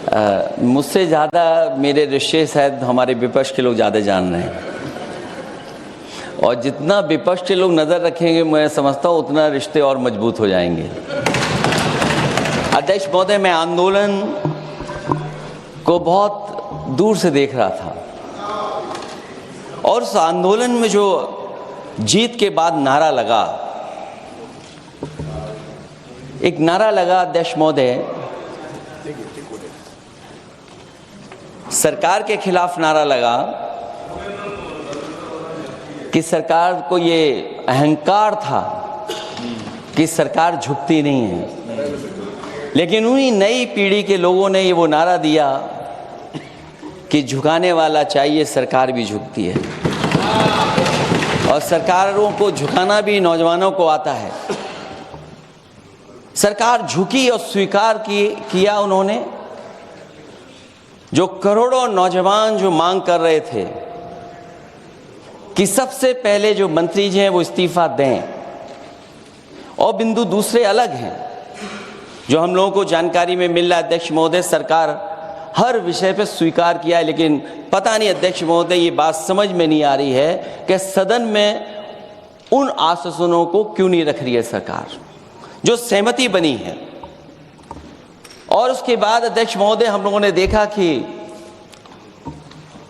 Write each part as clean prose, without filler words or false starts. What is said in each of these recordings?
मुझसे ज़्यादा मेरे रिश्ते शायद हमारे विपक्ष के लोग ज़्यादा जान रहे हैं, और जितना विपक्ष के लोग नज़र रखेंगे मैं समझता हूँ उतना रिश्ते और मजबूत हो जाएंगे। अध्यक्ष महोदय, मैं आंदोलन को बहुत दूर से देख रहा था, और उस आंदोलन में जो जीत के बाद नारा लगा, एक नारा लगा अध्यक्ष महोदय, सरकार के खिलाफ नारा लगा कि सरकार को ये अहंकार था कि सरकार झुकती नहीं है, लेकिन उन्हीं नई पीढ़ी के लोगों ने ये वो नारा दिया कि झुकाने वाला चाहिए, सरकार भी झुकती है, और सरकारों को झुकाना भी नौजवानों को आता है। सरकार झुकी और स्वीकार किया उन्होंने। जो करोड़ों नौजवान जो मांग कर रहे थे कि सबसे पहले जो मंत्री जी हैं वो इस्तीफा दें, और बिंदु दूसरे अलग हैं जो हम लोगों को जानकारी में मिल रहा है। अध्यक्ष महोदय, सरकार हर विषय पे स्वीकार किया है, लेकिन पता नहीं अध्यक्ष महोदय ये बात समझ में नहीं आ रही है कि सदन में उन आश्वासनों को क्यों नहीं रख रही है सरकार, जो सहमति बनी है। और उसके बाद अध्यक्ष महोदय, हम लोगों ने देखा कि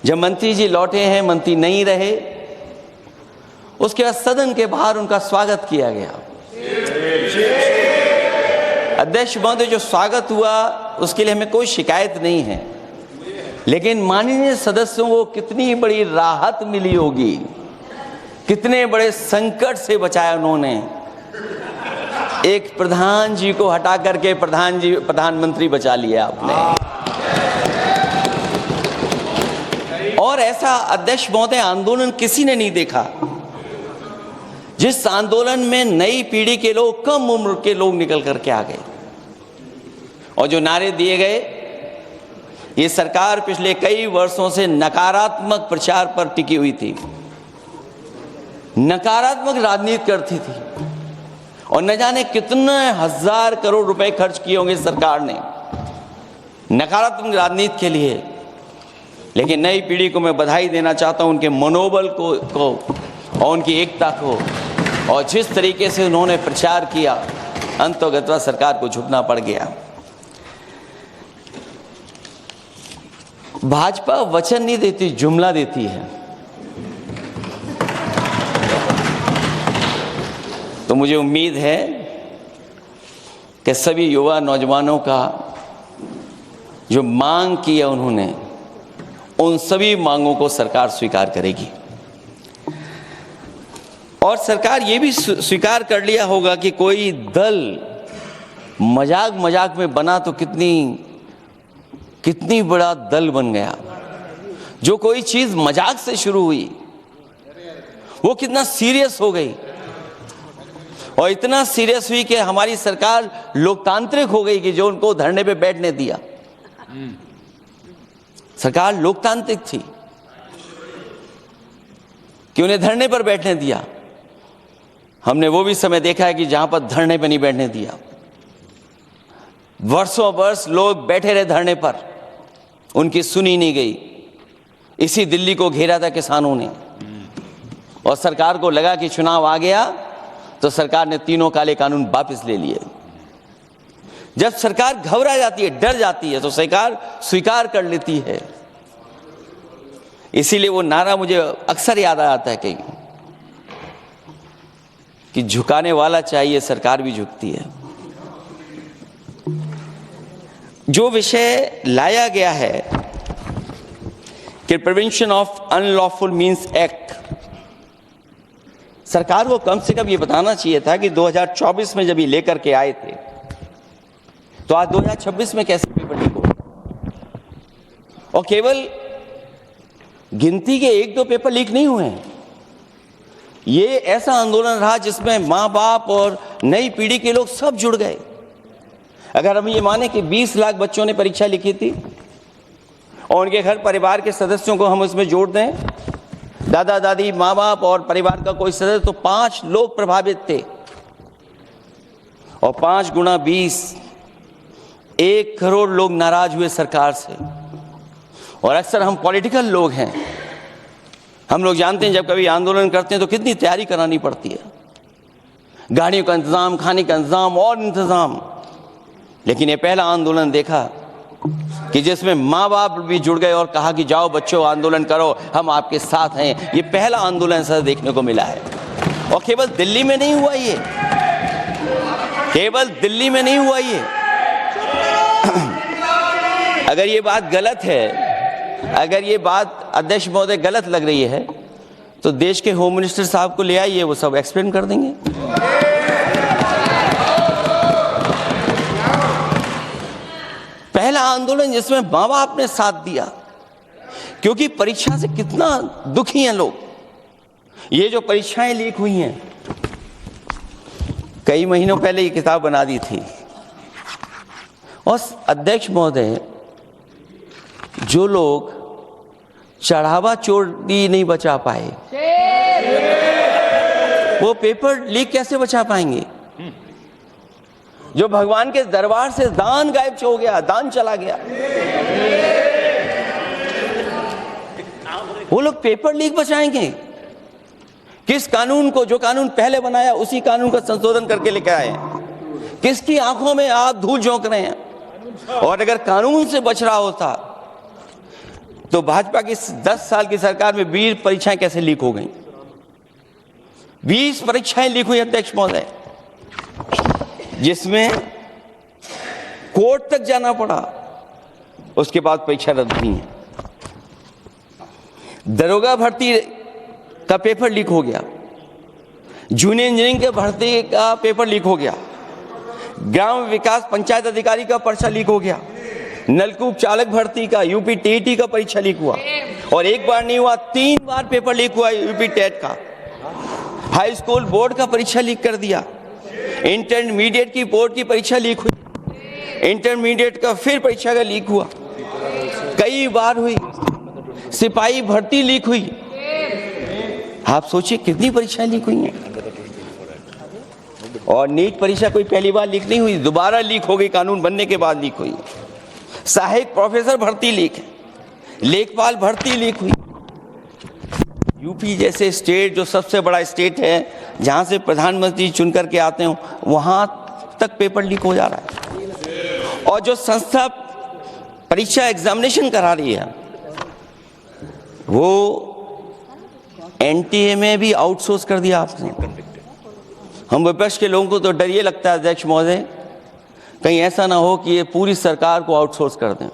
जब मंत्री जी लौटे हैं, मंत्री नहीं रहे, उसके बाद सदन के बाहर उनका स्वागत किया गया। अध्यक्ष महोदय, जो स्वागत हुआ उसके लिए हमें कोई शिकायत नहीं है, लेकिन माननीय सदस्यों को कितनी बड़ी राहत मिली होगी, कितने बड़े संकट से बचाया उन्होंने। एक प्रधान जी को हटा करके प्रधानमंत्री बचा लिया आपने। और ऐसा अध्यक्ष महोदय आंदोलन किसी ने नहीं देखा, जिस आंदोलन में नई पीढ़ी के लोग, कम उम्र के लोग निकल करके आ गए, और जो नारे दिए गए। ये सरकार पिछले कई वर्षों से नकारात्मक प्रचार पर टिकी हुई थी, नकारात्मक राजनीति करती थी, और न जाने कितने हजार करोड़ रुपए खर्च किए होंगे सरकार ने नकारात्मक राजनीति के लिए। लेकिन नई पीढ़ी को मैं बधाई देना चाहता हूं, उनके मनोबल को और उनकी एकता को, और जिस तरीके से उन्होंने प्रचार किया, अंततः सरकार को झुकना पड़ गया। भाजपा वचन नहीं देती, जुमला देती है। तो मुझे उम्मीद है कि सभी युवा नौजवानों का जो मांग की है उन्होंने, उन सभी मांगों को सरकार स्वीकार करेगी। और सरकार ये भी स्वीकार कर लिया होगा कि कोई दल मजाक में बना तो कितनी बड़ा दल बन गया। जो कोई चीज मजाक से शुरू हुई वो कितना सीरियस हो गई, और इतना सीरियस हुई कि हमारी सरकार लोकतांत्रिक हो गई कि जो उनको धरने पे बैठने दिया। सरकार लोकतांत्रिक थी कि उन्हें धरने पर बैठने दिया। हमने वो भी समय देखा है कि जहां पर धरने पर नहीं बैठने दिया, वर्षों वर्ष लोग बैठे रहे धरने पर, उनकी सुनी नहीं गई। इसी दिल्ली को घेरा था किसानों ने, और सरकार को लगा कि चुनाव आ गया तो सरकार ने तीनों काले कानून वापस ले लिए। जब सरकार घबरा जाती है, डर जाती है, तो सरकार स्वीकार कर लेती है। इसीलिए वो नारा मुझे अक्सर याद आता है कहीं कि झुकाने वाला चाहिए, सरकार भी झुकती है। जो विषय लाया गया है कि prevention of unlawful means act, सरकार को कम से कम ये बताना चाहिए था कि 2024 में जब ये लेकर के आए थे तो आज 2026 में कैसे पेपर लीक हो, और केवल गिनती के 1-2 पेपर लीक नहीं हुए हैं। ये ऐसा आंदोलन रहा जिसमें माँ बाप और नई पीढ़ी के लोग सब जुड़ गए। अगर हम ये माने कि 20 लाख बच्चों ने परीक्षा लिखी थी और उनके घर परिवार के सदस्यों को हम इसमें जोड़ दें, दादा दादी, माँ बाप और परिवार का कोई सदस्य, तो 5 लोग प्रभावित थे, और 5 गुणा 20 1 करोड़ लोग नाराज हुए सरकार से। और अक्सर हम पॉलिटिकल लोग हैं, हम लोग जानते हैं जब कभी आंदोलन करते हैं तो कितनी तैयारी करानी पड़ती है, गाड़ियों का इंतजाम, खाने का इंतजाम और इंतजाम। लेकिन ये पहला आंदोलन देखा कि जिसमें माँ बाप भी जुड़ गए और कहा कि जाओ बच्चों आंदोलन करो, हम आपके साथ हैं। ये पहला आंदोलन ऐसा देखने को मिला है। और केवल दिल्ली में नहीं हुआ ये, केवल दिल्ली में नहीं हुआ ये। अगर ये बात गलत है, अगर ये बात अध्यक्ष महोदय गलत लग रही है तो देश के होम मिनिस्टर साहब को ले आइए, वो सब एक्सप्लेन कर देंगे। पहला आंदोलन जिसमें माँ बाप ने साथ दिया, क्योंकि परीक्षा से कितना दुखी हैं लोग। ये जो परीक्षाएं लीक हुई हैं, कई महीनों पहले ये किताब बना दी थी। और अध्यक्ष महोदय, जो लोग चढ़ावा चोरी नहीं बचा पाए, वो पेपर लीक कैसे बचा पाएंगे? जो भगवान के दरबार से दान गायब हो गया, दान चला गया, वो लोग पेपर लीक बचाएंगे? किस कानून को, जो कानून पहले बनाया उसी कानून का संशोधन करके लेकर आए हैं? किसकी आंखों में आप धूल झोंक रहे हैं? और अगर कानून से बच रहा होता तो भाजपा की 10 साल की सरकार में 20 परीक्षाएं कैसे लीक हो गई? 20 परीक्षाएं लीक हुई अध्यक्ष महोदय, जिसमें कोर्ट तक जाना पड़ा, उसके बाद परीक्षा रद्द हुई है। दरोगा भर्ती का पेपर लीक हो गया, जूनियर इंजीनियरिंग के भर्ती का पेपर लीक हो गया, ग्राम विकास पंचायत अधिकारी का पर्चा लीक हो गया, नलकूप चालक भर्ती का, यूपी टीईटी का परीक्षा लीक हुआ। और एक बार नहीं हुआ, 3 बार पेपर लीक हुआ यूपी टेट का। हाई स्कूल बोर्ड का परीक्षा लीक कर दिया, इंटरमीडिएट की बोर्ड की परीक्षा लीक हुई, इंटरमीडिएट का फिर परीक्षा का लीक हुआ, कई बार हुई। सिपाही भर्ती लीक हुई। आप सोचिए कितनी परीक्षाएं लीक हुई हैं। और नीट परीक्षा कोई पहली बार लीक नहीं हुई, दोबारा लीक हो गई, कानून बनने के बाद लीक हुई। सहायक प्रोफेसर भर्ती लीक है, लेखपाल भर्ती लीक हुई। यूपी जैसे स्टेट, जो सबसे बड़ा स्टेट है, जहां से प्रधानमंत्री चुन करके आते हो, वहां तक पेपर लीक हो जा रहा है। और जो संस्था परीक्षा एग्जामिनेशन करा रही है, वो एनटीए में भी आउटसोर्स कर दिया आपने। हम विपक्ष के लोगों को तो डर ये लगता है अध्यक्ष महोदय, कहीं ऐसा ना हो कि ये पूरी सरकार को आउटसोर्स कर दें।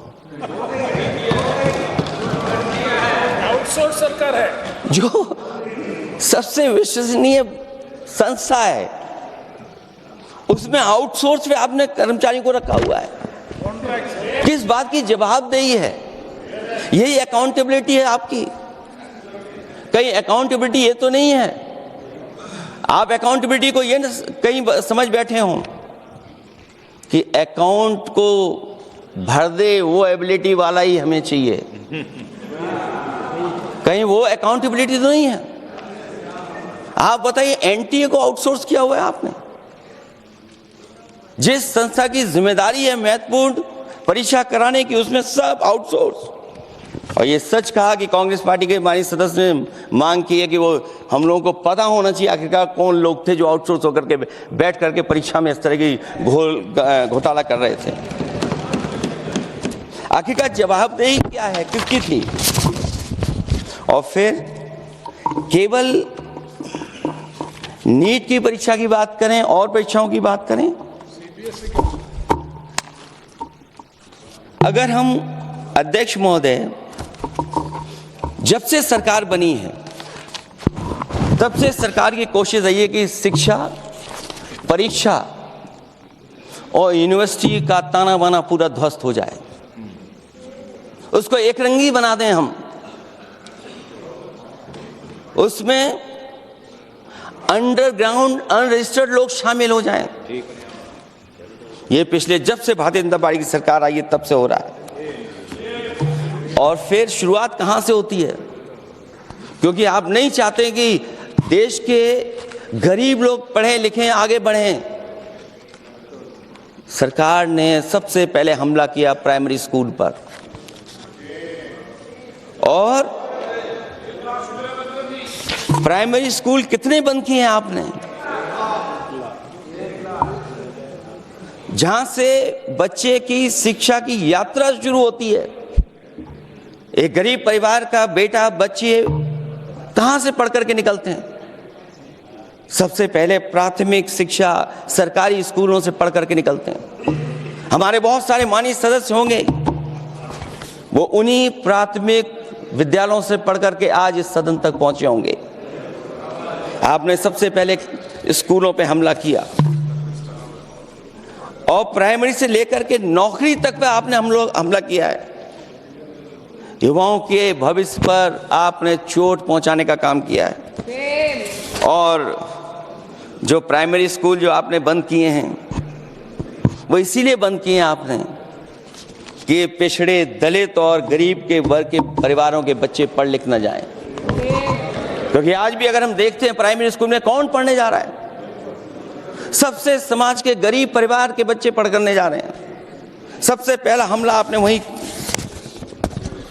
आउटसोर्स सरकार है, जो सबसे विश्वसनीय संस्था है, उसमें आउटसोर्स पे आपने कर्मचारियों को रखा हुआ है। किस बात की जवाबदेही है? यही अकाउंटेबिलिटी है आपकी? कहीं अकाउंटेबिलिटी ये तो नहीं है? आप अकाउंटेबिलिटी को ये कहीं समझ बैठे हो कि अकाउंट को भर दे वो एबिलिटी वाला ही हमें चाहिए? कहीं वो अकाउंटेबिलिटी तो नहीं है? आप बताइए, एनटीए को आउटसोर्स किया हुआ है आपने। जिस संस्था की जिम्मेदारी है महत्वपूर्ण परीक्षा कराने की, उसमें सब आउटसोर्स। और ये सच कहा कि कांग्रेस पार्टी के माननीय सदस्य ने मांग की है कि वो हम लोगों को पता होना चाहिए आखिरकार कौन लोग थे जो आउटसोर्स होकर के बैठ करके परीक्षा में इस तरह की घोटाला कर रहे थे। आखिरकार जवाबदेही क्या है, किसकी थी? और फिर केवल नीट की परीक्षा की बात करें और परीक्षाओं की बात करें, अगर हम अध्यक्ष महोदय, जब से सरकार बनी है तब से सरकार की कोशिश रही है कि शिक्षा, परीक्षा और यूनिवर्सिटी का ताना बाना पूरा ध्वस्त हो जाए, उसको एक रंगी बना दें हम, उसमें अंडरग्राउंड अनरजिस्टर्ड लोग शामिल हो जाएं। ये पिछले जब से भारतीय जनता पार्टी की सरकार आई है तब से हो रहा है। और फिर शुरुआत कहां से होती है? क्योंकि आप नहीं चाहते कि देश के गरीब लोग पढ़ें लिखें, आगे बढ़ें। सरकार ने सबसे पहले हमला किया प्राइमरी स्कूल पर, और प्राइमरी स्कूल कितने बंद किए हैं आपने? जहां से बच्चे की शिक्षा की यात्रा शुरू होती है। एक गरीब परिवार का बेटा, बच्चे कहां से पढ़ करके निकलते हैं? सबसे पहले प्राथमिक शिक्षा सरकारी स्कूलों से पढ़ करके निकलते हैं। हमारे बहुत सारे माननीय सदस्य होंगे, वो उन्हीं प्राथमिक विद्यालयों से पढ़ करके आज इस सदन तक पहुंचे होंगे। आपने सबसे पहले स्कूलों पे हमला किया, और प्राइमरी से लेकर के नौकरी तक पे आपने हमला किया है। युवाओं के भविष्य पर आपने चोट पहुंचाने का काम किया है। और जो प्राइमरी स्कूल जो आपने बंद किए हैं, वो इसीलिए बंद किए हैं आपने कि पिछड़े, दलित और गरीब के वर्ग के परिवारों के बच्चे पढ़ लिख न जाएं। क्योंकि आज भी अगर हम देखते हैं प्राइमरी स्कूल में कौन पढ़ने जा रहा है? सबसे समाज के गरीब परिवार के बच्चे पढ़ करने जा रहे हैं। सबसे पहला हमला आपने वही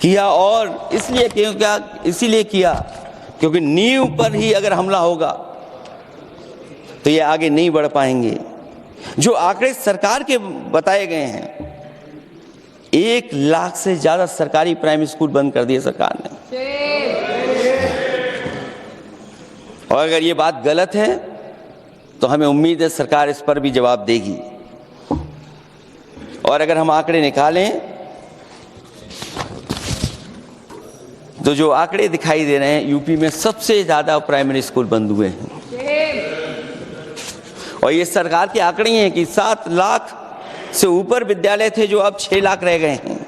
किया, और इसीलिए किया क्योंकि नींव पर ही अगर हमला होगा तो ये आगे नहीं बढ़ पाएंगे। जो आंकड़े सरकार के बताए गए हैं, 1 लाख से ज्यादा सरकारी प्राइमरी स्कूल बंद कर दिए सरकार ने। और अगर ये बात गलत है तो हमें उम्मीद है सरकार इस पर भी जवाब देगी। और अगर हम आंकड़े निकालें तो जो आंकड़े दिखाई दे रहे हैं, यूपी में सबसे ज्यादा प्राइमरी स्कूल बंद हुए हैं। और ये सरकार के आंकड़े हैं कि 7 लाख से ऊपर विद्यालय थे जो अब 6 लाख रह गए हैं।